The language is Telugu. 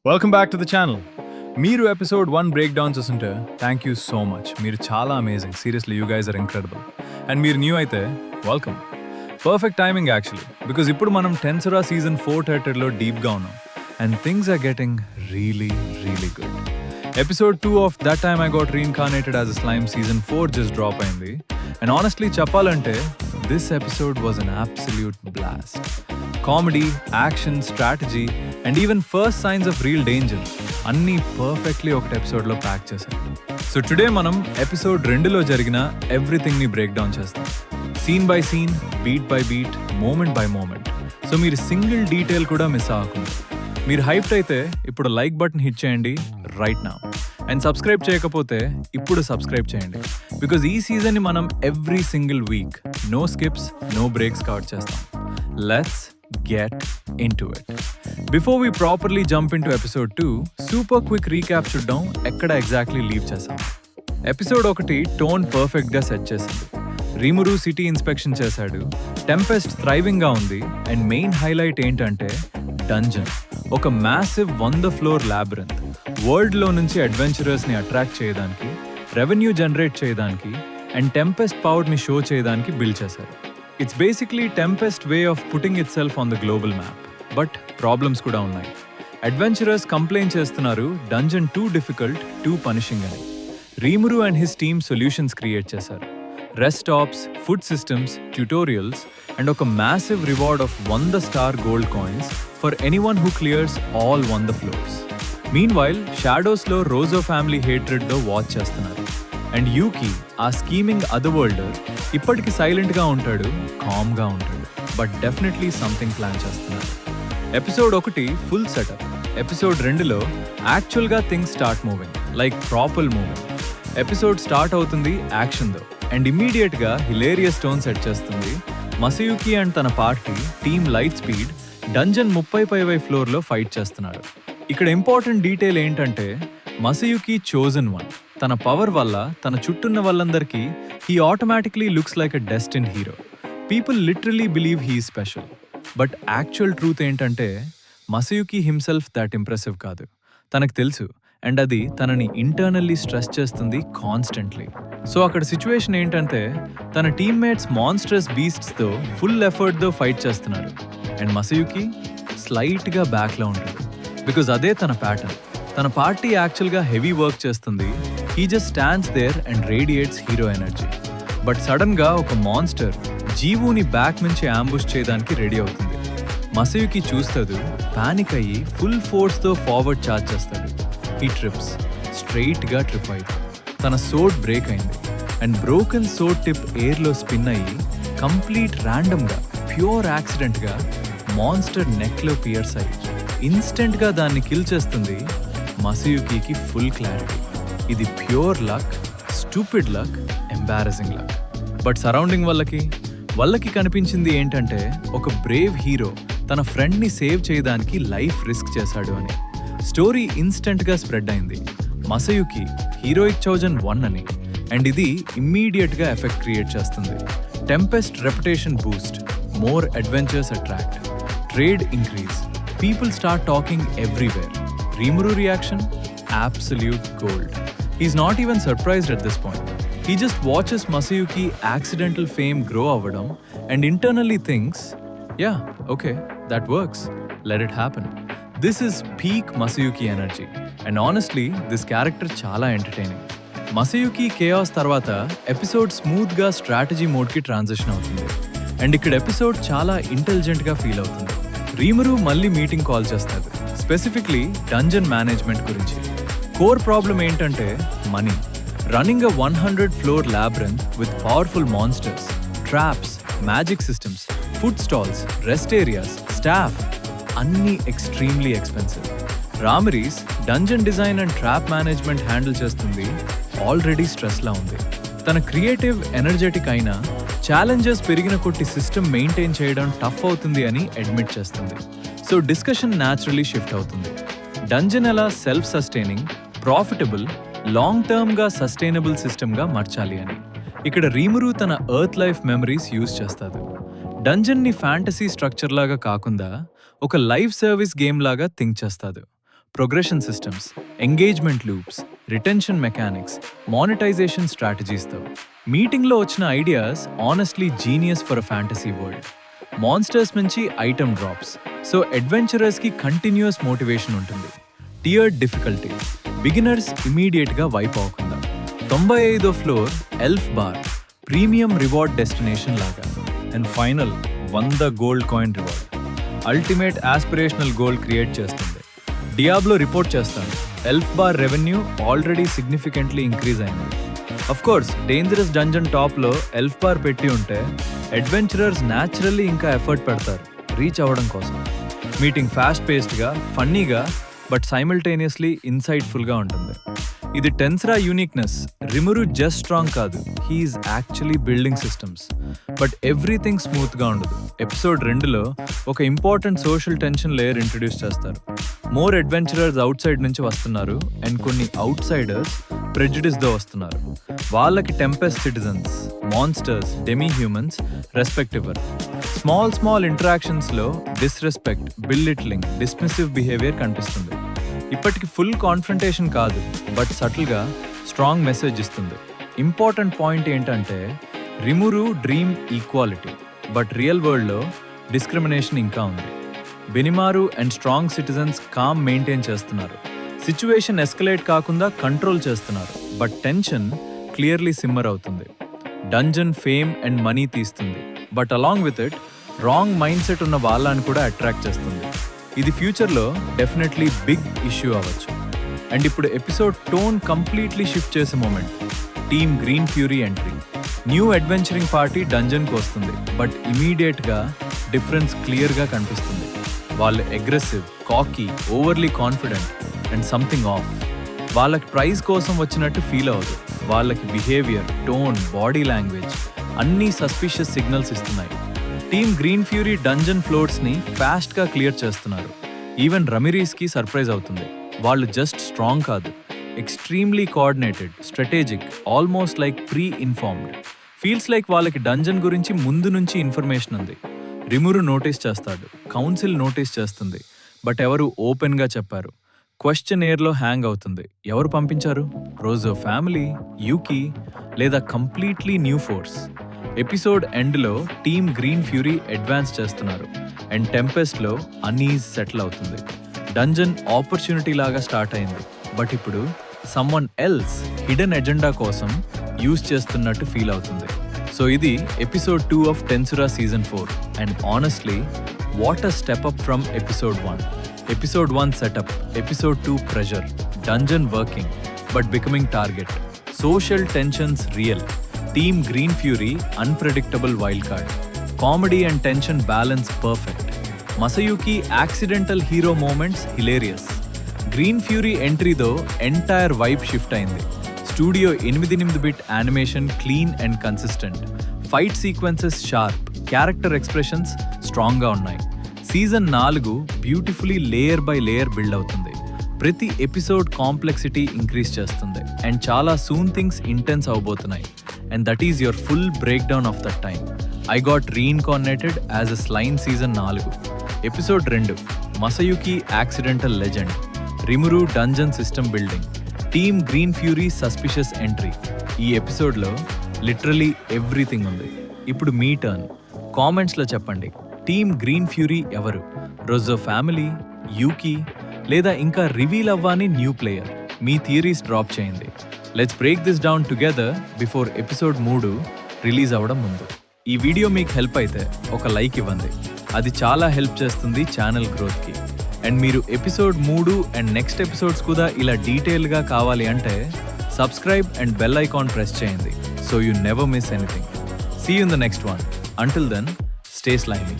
Welcome back to the channel. మీరు ఎపిసోడ్ 1 బ్రేక్ డౌన్ చూస్తుంటే థ్యాంక్ యూ సో మచ్. మీరు చాలా amazing. Seriously you guys are incredible. And మీరు న్యూ అయితే welcome. Perfect timing actually, because ఇప్పుడు మనం టెన్సరా సీజన్ 4 టైటిల్లో డీప్గా ఉన్నాం and things are getting really good. Episode 2 of that time I got reincarnated as a slime season 4 just drop అయింది. అండ్ ఆనెస్ట్లీ చెప్పాలంటే this episode was an absolute blast. Comedy, action, strategy and even first science of real danger అన్నీ పర్ఫెక్ట్లీ ఒకటి ఎపిసోడ్లో ప్యాక్ చేశారు. సో టుడే మనం ఎపిసోడ్ 2లో జరిగిన ఎవ్రీథింగ్ని బ్రేక్ డౌన్ చేస్తాం, scene by scene, beat by beat, moment by moment. So మీరు సింగిల్ డీటెయిల్ కూడా మిస్ అవ్వకుండా. మీరు హైప్డ్ అయితే ఇప్పుడు లైక్ బటన్ హిట్ చేయండి రైట్ నౌ. అండ్ సబ్స్క్రైబ్ చేయకపోతే ఇప్పుడు సబ్స్క్రైబ్ చేయండి, బికాజ్ ఈ సీజన్ని మనం every single week no skips, no breaks cover చేస్తాం. Let's get into it. Before we properly jump into episode 2, super quick recap చూద్దాం ఎక్కడ ఎగ్జాక్ట్లీ లీవ్ చేసాం. ఎపిసోడ్ 1 టోన్ పర్ఫెక్ట్గా సెట్ చేసింది. రీమురు సిటీ ఇన్స్పెక్షన్ చేశాడు, టెంపెస్ట్ థ్రైవింగ్గా ఉంది అండ్ మెయిన్ హైలైట్ ఏంటంటే డంజన్, ఒక మ్యాసివ్ 100 ఫ్లోర్ ల్యాబిరింత్. వరల్డ్లో నుంచి అడ్వెంచరర్స్ని అట్రాక్ట్ చేయడానికి, రెవెన్యూ జనరేట్ చేయడానికి అండ్ టెంపెస్ట్ పవర్ని షో చేయడానికి బిల్డ్ చేశారు. It's basically Tempest way of putting itself on the global map. But problems kuda unnai. Adventurers complain chestunaru dungeon too difficult, too punishing ani. Rimuru and his team solutions create chesaru. Rest stops, food systems, tutorials and oka massive reward of 100-star gold coins for anyone who clears all 100 floors. Meanwhile, Shadows lo Rozo family hatred tho watch chestunaru. And Yuuki, ఆ స్కీమింగ్ అదర్వరల్డర్, ఇప్పటికి సైలెంట్గా ఉంటాడు, కామ్గా ఉంటాడు, బట్ డెఫినెట్లీ సంథింగ్ ప్లాన్ చేస్తున్నారు. Episode 1 full setup. ఎపిసోడ్ 2లో యాక్చువల్గా things start moving, like proper moving. Episode start అవుతుంది యాక్షన్తో అండ్ ఇమ్మీడియట్గా హిలేరియస్ టోన్ సెట్ చేస్తుంది. మసయుకి అండ్ తన party team light speed dungeon 30 ఫ్లోర్లో ఫైట్ చేస్తున్నారు. ఇక్కడ ఇంపార్టెంట్ డీటెయిల్ ఏంటంటే మసయుకి చోజన్ వన్. తన పవర్ వల్ల తన చుట్టూన్న వాళ్ళందరికీ he automatically looks like a destined hero. People literally believe he special. But actual truth ఏంటంటే మసయుకి హిమ్సెల్ఫ్ దాట్ ఇంప్రెసివ్ కాదు. తనకు తెలుసు అండ్ అది తనని ఇంటర్నల్లీ స్ట్రెస్ చేస్తుంది కాన్స్టెంట్లీ. సో అక్కడ సిచ్యువేషన్ ఏంటంటే తన టీమ్మేట్స్ మాన్స్ట్రస్ బీస్ట్స్తో ఫుల్ ఎఫర్ట్తో ఫైట్ చేస్తున్నారు అండ్ మసయుకి స్లైట్గా బ్యాక్లో ఉంటుంది, బికాజ్ అదే తన ప్యాటర్న్. తన పార్టీ యాక్చువల్గా హెవీ వర్క్ చేస్తుంది, he just stands there and radiates hero energy. But సడన్గా ఒక మాన్స్టర్ జీవుని బ్యాక్ నుంచి అంబుష్ చేయడానికి రెడీ అవుతుంది. మసయుకి చూస్తాడు, పానిక్ అయ్యి ఫుల్ ఫోర్స్తో ఫార్వర్డ్ చార్జ్ చేస్తాడు. హీ ట్రిప్స్, స్ట్రెయిట్గా ట్రిప్ అయింది. తన సోడ్ బ్రేక్ అయింది అండ్ బ్రోకెన్ సోడ్ టిప్ ఎయిర్లో స్పిన్ అయ్యి కంప్లీట్ ర్యాండమ్గా, ప్యూర్ యాక్సిడెంట్గా మాన్స్టర్ నెక్లో పియర్స్ అయ్యి ఇన్స్టెంట్గా దాన్ని కిల్ చేస్తుంది. మసయుకి ఫుల్ క్లారిటీ, ఇది pure luck, stupid luck, embarrassing luck. But surrounding వాళ్ళకి కనిపించింది ఏంటంటే ఒక బ్రేవ్ హీరో తన ఫ్రెండ్ని సేవ్ చేయడానికి లైఫ్ రిస్క్ చేశాడు అని. స్టోరీ ఇన్స్టెంట్గా స్ప్రెడ్ అయింది మసయుకి హీరోయిక్ చోజన్ 1 అని. అండ్ ఇది ఇమ్మీడియట్గా ఎఫెక్ట్ క్రియేట్ చేస్తుంది. Tempest reputation Boost, more adventures attract, trade increase, people start talking everywhere. Rimuru reaction? Absolute gold. He's not even surprised at this point. He just watches Masayuki accidental fame grow avadam and internally thinks, yeah, okay, that works. Let it happen. This is peak Masayuki energy. And honestly, this character chala entertaining. Masayuki chaos tarvata episode smooth ga strategy mode ki transition avutundi. And ikkada episode chala intelligent ga feel avutundi. Rimuru malli meeting call chestadu. Specifically dungeon management గురించి. కోర్ ప్రాబ్లం ఏంటంటే money. Running a 100 floor labyrinth with powerful monsters, traps, magic systems, food stalls, rest areas, staff అన్నీ extremely expensive. Ramiris dungeon design and trap management handle చేస్తుంది, ఆల్రెడీ స్ట్రెస్లా ఉంది. తన క్రియేటివ్, ఎనర్జెటిక్ అయినా ఛాలెంజెస్ పెరిగిన కొట్టి సిస్టమ్ మెయింటైన్ చేయడం టఫ్ అవుతుంది అని అడ్మిట్ చేస్తుంది. సో డిస్కషన్ న్యాచురలీ షిఫ్ట్ అవుతుంది. డంజన్ ఎలా సెల్ఫ్ సస్టైనింగ్, ప్రాఫిటబుల్, లాంగ్ టర్మ్గా సస్టైనబుల్ సిస్టమ్గా మార్చాలి అని. ఇక్కడ రీమురు తన ఎర్త్ లైఫ్ మెమరీస్ యూజ్ చేస్తాడు. డంజన్ని ఫ్యాంటసీ స్ట్రక్చర్ లాగా కాకుండా ఒక లైవ్ సర్వీస్ గేమ్ లాగా థింక్ చేస్తాడు. Progression systems, engagement loops, retention mechanics, monetization స్ట్రాటజీస్తో. మీటింగ్లో వచ్చిన ideas honestly genius for a fantasy world. Monsters నుంచి ఐటమ్ డ్రాప్స్, సో అడ్వెంచరర్స్కి కంటిన్యూస్ మోటివేషన్ ఉంటుంది. టియర్డ్ డిఫికల్టీ, బిగినర్స్ ఇమీడియట్గా వైప్ అవ్వకుండా. 95వ floor elf bar, premium reward destination లాగా. And final 100 gold coin reward, ultimate aspirational goal create చేస్తుంది. డియాబ్లో రిపోర్ట్ చేస్తాను, elf bar revenue already significantly increase అయింది. అఫ్ కోర్స్ డేంజరస్ డంజన్ టాప్లో ఎల్ఫ్ బార్ పెట్టి ఉంటే అడ్వెంచరర్స్ న్యాచురల్లీ ఇంకా ఎఫర్ట్ పెడతారు రీచ్ అవ్వడం కోసం. మీటింగ్ ఫాస్ట్ పేస్డ్గా, ఫన్నీగా, బట్ సైమల్టేనియస్లీ ఇన్సైట్ఫుల్గా ఉంటుంది. ఇది టెన్సరా యూనిక్నెస్. రిమురు జస్ట్ స్ట్రాంగ్ కాదు, he's actually building systems. But everything స్మూత్గా ఉండదు. ఎపిసోడ్ 2లో ఒక important social tension layer introduce చేస్తారు. మోర్ అడ్వెంచరర్స్ అవుట్ సైడ్ నుంచి వస్తున్నారు అండ్ కొన్ని అవుట్ సైడర్స్ ప్రెజుడిస్తో వస్తున్నారు. వాళ్ళకి Tempest citizens, monsters, demi humans respect ఇవ్వరు. స్మాల్ ఇంటరాక్షన్స్లో డిస్రెస్పెక్ట్, బిల్లిట్లింగ్, డిస్మిసివ్ బిహేవియర్ కనిపిస్తుంది. ఇప్పటికి ఫుల్ కాన్ఫ్రంటేషన్ కాదు, బట్ సటిల్గా స్ట్రాంగ్ మెసేజ్ ఇస్తుంది. ఇంపార్టెంట్ పాయింట్ ఏంటంటే Rimuru dream equality, but real వరల్డ్లో డిస్క్రిమినేషన్ ఇంకా ఉంది. Benimaru and strong citizens calm maintain చేస్తున్నారు. సిచ్యువేషన్ ఎస్కలేట్ కాకుండా కంట్రోల్ చేస్తున్నారు, బట్ టెన్షన్ క్లియర్లీ సిమ్మర్ అవుతుంది. డంజన్ ఫేమ్ అండ్ మనీ తీస్తుంది, but along with it wrong mind set ఉన్న వాళ్ళని కూడా అట్రాక్ట్ చేస్తుంది. ఇది ఫ్యూచర్లో డెఫినెట్లీ బిగ్ ఇష్యూ అవ్వచ్చు. అండ్ ఇప్పుడు ఎపిసోడ్ టోన్ కంప్లీట్లీ షిఫ్ట్ చేసే moment. Team green fury entry. New adventuring party డంజన్కి వస్తుంది, బట్ ఇమీడియట్గా డిఫరెన్స్ క్లియర్గా కనిపిస్తుంది. వాళ్ళు aggressive, khaki, overly confident and something of. వాళ్ళకి ప్రైజ్ కోసం వచ్చినట్టు ఫీల్ అవ్వదు. వాళ్ళకి బిహేవియర్, టోన్, బాడీ లాంగ్వేజ్ అన్నీ సస్పిషియస్ సిగ్నల్స్ ఇస్తున్నాయి. టీమ్ గ్రీన్ ఫ్యూరీ డంజన్ ఫ్లోర్స్ని ఫాస్ట్గా క్లియర్ చేస్తున్నారు. ఈవెన్ రమిరీస్కి సర్ప్రైజ్ అవుతుంది. వాళ్ళు జస్ట్ స్ట్రాంగ్ కాదు, extremely coordinated, strategic, almost like pre informed. Feels like వాళ్ళకి డంజన్ గురించి ముందు నుంచి ఇన్ఫర్మేషన్ ఉంది. రిమురు నోటీస్ చేస్తాడు, కౌన్సిల్ నోటీస్ చేస్తుంది, బట్ ఎవరు ఓపెన్గా చెప్పారు. క్వశ్చన్ ఎయిర్లో హ్యాంగ్ అవుతుంది. ఎవరు పంపించారు? రోజో ఫ్యామిలీ, యూకి, లేదా కంప్లీట్లీ న్యూ ఫోర్స్? ఎపిసోడ్ ఎండ్లో టీమ్ గ్రీన్ ఫ్యూరీ అడ్వాన్స్ చేస్తున్నారు అండ్ టెంపెస్ట్లో అనీజ్ సెటిల్ అవుతుంది. డంజన్ ఆపర్చునిటీ లాగా స్టార్ట్ అయింది, బట్ ఇప్పుడు సమ్వన్ ఎల్స్ హిడెన్ ఎజెండా కోసం యూజ్ చేస్తున్నట్టు ఫీల్ అవుతుంది. సో ఇది episode 2 of Tensura season 4 and honestly what a step up from episode 1. Episode 1 setup, episode 2 pressure, dungeon working but becoming target, social tensions real, team green fury unpredictable wild card, comedy and tension balance perfect, Masayuki accidental hero moments hilarious. Green fury ఎంట్రీతో ఎంటైర్ వైబ్ షిఫ్ట్ అయింది. Studio 8 bit animation clean and consistent, fight sequences sharp, character expressions స్ట్రాంగ్గా ఉన్నాయి. Season 4 beautifully layer by layer build అవుతుంది. ప్రతి ఎపిసోడ్ కాంప్లెక్సిటీ ఇంక్రీజ్ చేస్తుంది అండ్ చాలా సూన్ థింగ్స్ ఇంటెన్స్ అవబోతున్నాయి. And that is your full break down of that time. I got reincarnated as a slime season 4. Episode 2 Masayuki accidental legend, Rimuru dungeon system building, team green fury suspicious entry. ఈ ఎపిసోడ్లో లిటరలీ ఎవ్రీథింగ్ ఉంది. ఇప్పుడు మీ టర్న్. కామెంట్స్లో చెప్పండి, టీమ్ గ్రీన్ ఫ్యూరీ ఎవరు? రోజో ఫ్యామిలీ, యూకి, లేదా ఇంకా రివీల్ అవ్వని న్యూ ప్లేయర్? మీ థియరీస్ డ్రాప్ చేయండి. Let's break this down together before episode 3 release అవ్వడం ముందు. ఈ వీడియో మీకు హెల్ప్ అయితే ఒక లైక్ ఇవ్వండి, అది చాలా హెల్ప్ చేస్తుంది ఛానల్ గ్రోత్కి. అండ్ మీరు ఎపిసోడ్ 3 అండ్ నెక్స్ట్ ఎపిసోడ్స్ కూడా ఇలా డీటెయిల్గా కావాలి అంటే subscribe and bell icon press చేయండి so you never miss anything. See you in the next one. Until then, stay slimy.